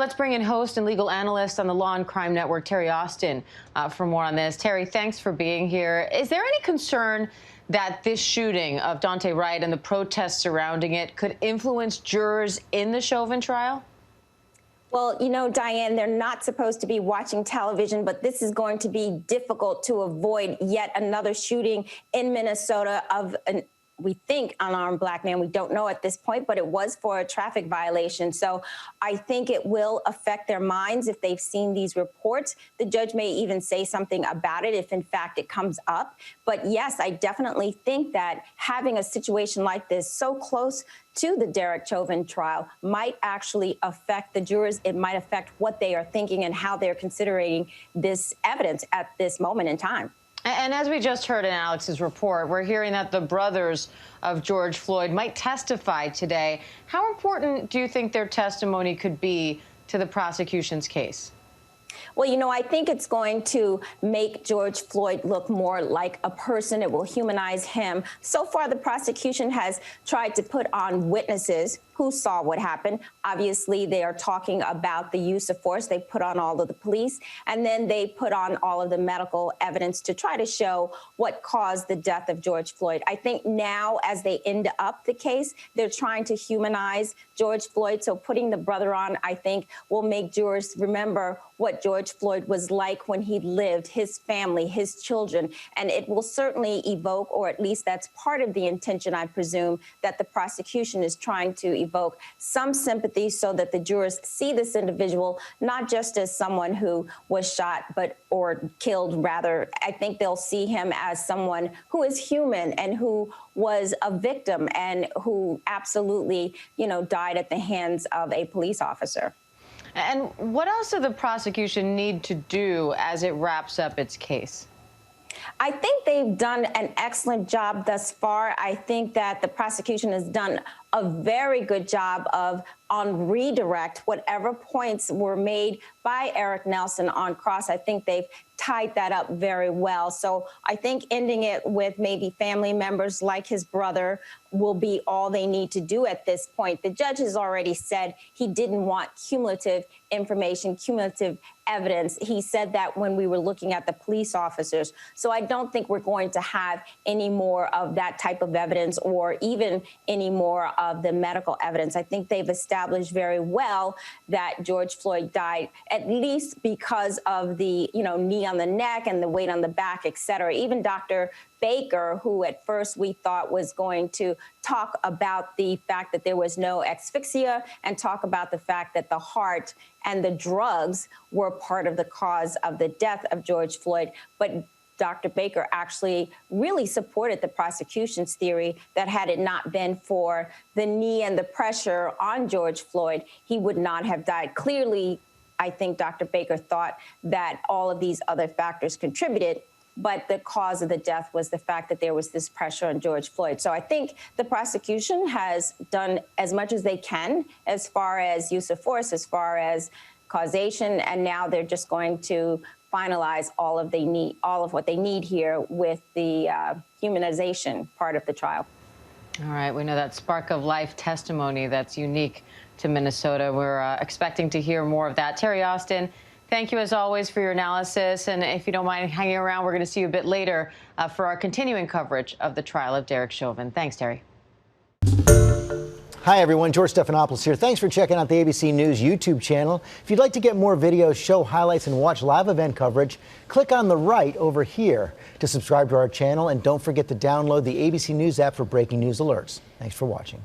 Let's bring in host and legal analyst on the Law and Crime Network, Terry Austin, for more on this. Terry, thanks for being here. Is there any concern that this shooting of Duante Wright and the protests surrounding it could influence jurors in the Chauvin trial? Well, you know, Diane, they're not supposed to be watching television, but this is going to be difficult to avoid yet another shooting in Minnesota of we think, unarmed black man. We don't know at this point, but it was for a traffic violation. So I think it will affect their minds if they've seen these reports. The judge may even say something about it if, in fact, it comes up. But yes, I definitely think that having a situation like this so close to the Derek Chauvin trial might actually affect the jurors. It might affect what they are thinking and how they're considering this evidence at this moment in time. And as we just heard in Alex's report, we're hearing that the brothers of George Floyd might testify today. How important do you think their testimony could be to the prosecution's case? Well, you know, I think it's going to make George Floyd look more like a person. It will humanize him. So far, the prosecution has tried to put on witnesses who saw what happened. Obviously, they are talking about the use of force. They put on all of the police, and then they put on all of the medical evidence to try to show what caused the death of George Floyd. I think now, as they end up the case, they're trying to humanize George Floyd. So putting the brother on, I think, will make jurors remember what George Floyd was like when he lived, his family, his children. And it will certainly evoke, or at least that's part of the intention, I presume, that the prosecution is trying to evoke some sympathy so that the jurors see this individual not just as someone who was shot or killed, rather. I think they'll see him as someone who is human and who was a victim and who absolutely, you know, died at the hands of a police officer. And what else does the prosecution need to do as it wraps up its case? I think they've done an excellent job thus far. I think that the prosecution has done a very good job of, on redirect, whatever points were made by Eric Nelson on cross. I think they've tied that up very well. So I think ending it with maybe family members like his brother will be all they need to do at this point. The judge has already said he didn't want cumulative information, cumulative evidence. He said that when we were looking at the police officers. So I don't think we're going to have any more of that type of evidence or even any more of the medical evidence. I think they've established very well that George Floyd died at least because of the, you know, knee on the neck and the weight on the back, et cetera. Even Dr. Baker, who at first we thought was going to talk about the fact that there was no asphyxia and talk about the fact that the heart and the drugs were part of the cause of the death of George Floyd. But Dr. Baker actually really supported the prosecution's theory that had it not been for the knee and the pressure on George Floyd, he would not have died. Clearly, I think Dr. Baker thought that all of these other factors contributed, but the cause of the death was the fact that there was this pressure on George Floyd. So I think the prosecution has done as much as they can as far as use of force, as far as causation, and now they're just going to finalize all of what they need here with the humanization part of the trial. All right, we know that spark of life testimony that's unique to Minnesota. We're expecting to hear more of that. Terry Austin, thank you as always for your analysis. And if you don't mind hanging around, we're going to see you a bit later for our continuing coverage of the trial of Derek Chauvin. Thanks, Terry. Hi, everyone. George Stephanopoulos here. Thanks for checking out the ABC News YouTube channel. If you'd like to get more videos, show highlights, and watch live event coverage, click on the right over here to subscribe to our channel. And don't forget to download the ABC News app for breaking news alerts. Thanks for watching.